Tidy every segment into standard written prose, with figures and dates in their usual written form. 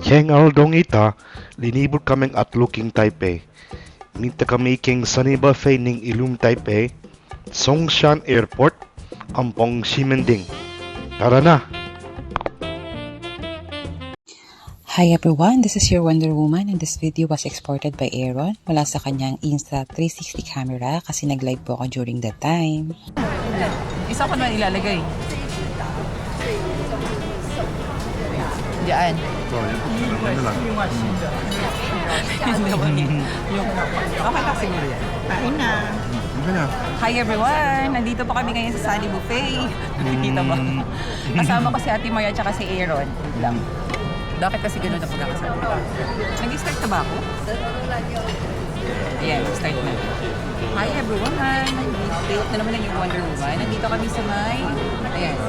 Hengal dong ita, linibot kaming at Looking Taipei. Minta kami king Saniba Fei ning Ilum Taipei, Songshan Airport, Ampong Simending. Tara na! Hi everyone, this is your Wonder Woman and this video was exported by Aaron mula sa kanyang Insta360 camera kasi nag-live po ako during that time. Isa ko naman ilalagay. Diyan. Okay ka siguro yan. Kain na. Hi everyone! Nandito po kami ngayon sa Sunny Buffet. Nakikita ba? Kasama ko si Ate Maya at si Aaron. Lang. Bakit kasi gano'n na pagkakasama? Nag-start na ba ako? Ayan, start na. Hi everyone! Nandito na naman yung Wonder Woman. Nandito kami sa may... Ayan.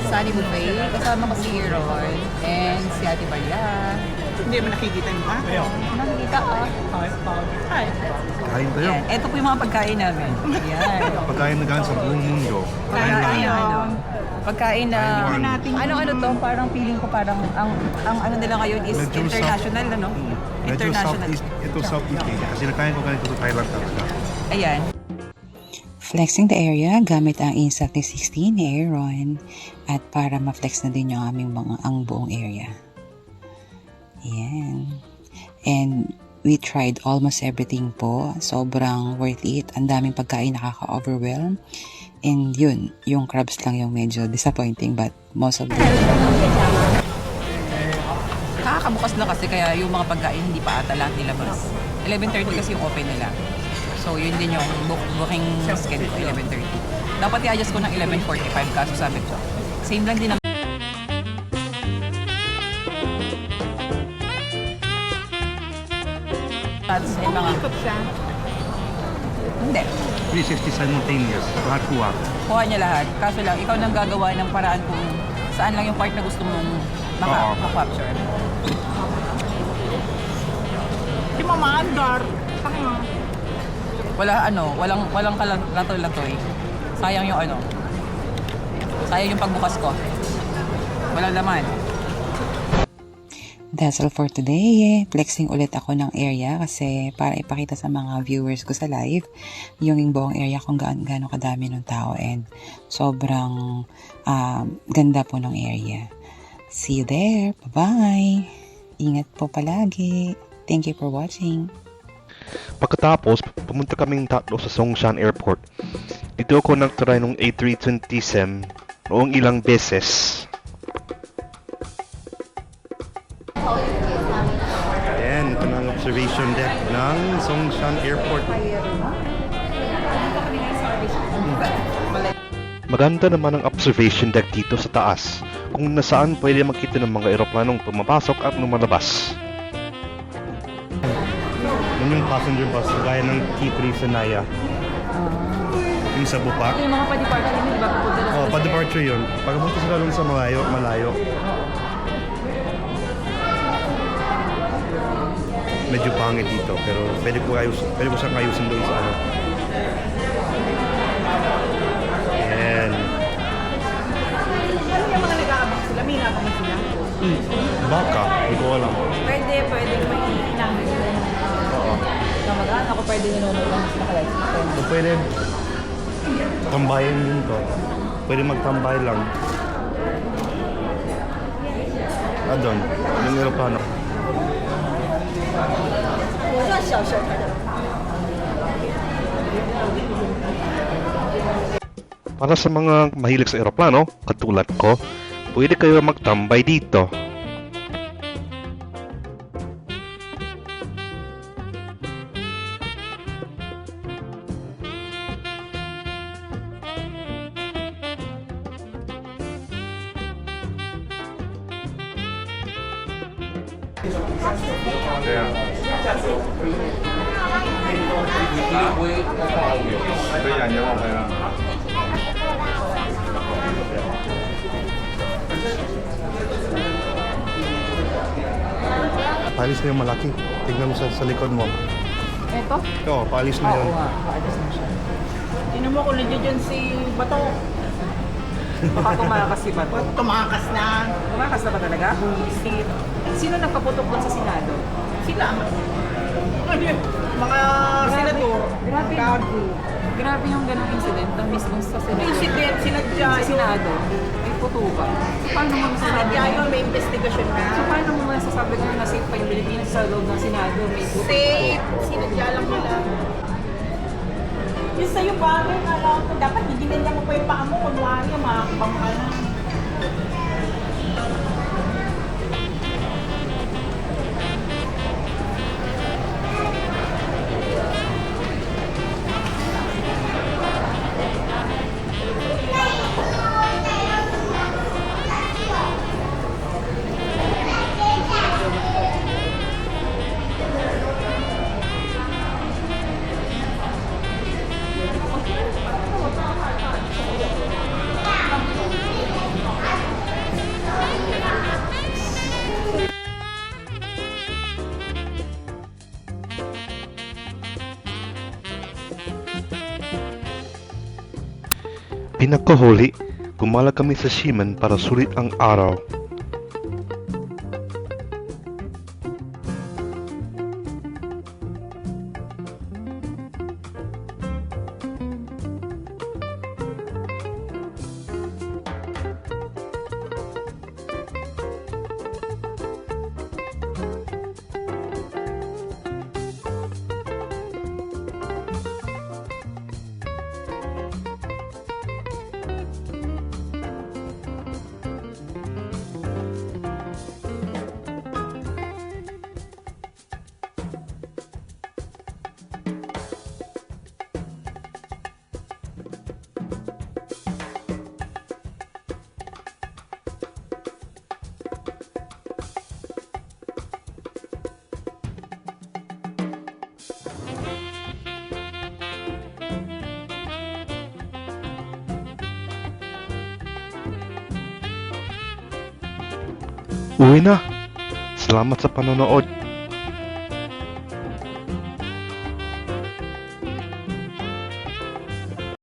Sunny Buffet. Kasama ko si Aaron and si Ate Maria. Hindi mo nakikita yung ba? Nakikita ah. Hi. Kain tayo. Ayan. Ito po yung mga pagkain namin. Ayan. Pagkain na sa buong mundo. Pagkain na ano to, parang feeling ko parang ang ano nila ngayon is Medyo international ano? Medyo International. ito Southeast Asia. Kasi nakain ko ganito sa Thailand talaga. Ayan. Flexing the area gamit ang Insta360 ni Aaron at para ma-flex na din yung aming ang buong area. Ayan. And we tried almost everything po. Sobrang worth it. Ang daming pagkain, nakaka-overwhelm. And yun, yung crabs lang yung medyo disappointing but most of them. Kakabukas na kasi kaya yung mga pagkain hindi pa ata lahat nilabas. 11:30 kasi yung open nila. So yun din yung booking schedule ko, 11:30. Dapat i-adjust ko ng 11:45 kaso sabi ko. Same lang din ang ads and mga... Ikot siya. Hindi. 360 simultaneous. Lahat kuha. Kuha niya lahat. Kaso lang, ikaw nang gagawa ng paraan kung saan lang yung part na gusto mong maka-capture. Hindi mo maandar. Walang kalatoy-latoy. Sayang yung ano. Sayang yung pagbukas ko. Walang laman. That's all for today. Flexing ulit ako ng area kasi para ipakita sa mga viewers ko sa live yung buong area kung gaano kadami ng tao and sobrang ganda po ng area. See you there. Bye-bye. Ingat po palagi. Thank you for watching. Pagkatapos, pumunta kaming tatlo sa Songshan Airport. Dito ako nagtry ng A320 SEM noong ilang beses. Ayan, ito na ang observation deck ng Songshan Airport. Maganda naman ang observation deck dito sa taas, kung nasaan pwede makita ng mga eroplanong pumapasok at lumalabas. Yan yung passenger bus, gaya ng T3 sa Naya. Yung sa Bupak. Yung mga pa-departure yun, diba? Oh, pa-departure yun. Pagpunta sila lang sa malayo. Medyo pangit dito, pero pwede ko siyang ayusin doon sa ano. Ayan. Ano yung mga nag-aabang sila? May nabang sila? Baka, hindi ko alam. Pwede may inahin sila. Oo. Kamag-anak ako pwede nanonood ng nakalive. So, pwede tambayan din to. Pwede magtambay lang. Doon, yung aeroplano. Para sa mga mahilig sa aeroplano, katulad ko, pwede kayo magtambay dito. Palis na yung malaki. Tignan mo sa likod mo. Ito? Oo, palis na yun. Oo nga, paalis na siya. Tinan mo kung nandiyan dyan si Bato. Baka tumakas si Bato. Tumakas na. Tumakas na ba talaga? Sino nagpaputok doon sa Senado? Sila. Mga senador. Grabe. Gago. Grabe yung ganong incident na mismo sa Senado. Incident, sinadya Sa yun. Senado, may putukan. So, paano mo masasabi Sinadya na? yun, may investigasyon na. So, paano mo masasabi na safe pa yung Pilipinas sa loob ng Senado? May putukan. Safe. Sinadya lang nila. Yung sa'yo bagay, alam ko, dapat giginilya mo pa yung paa mo, kunwari, makakabang ka na. Pinakahuli, gumala kami sa Ximen para sulit ang araw. Uwi na! Salamat sa panonood!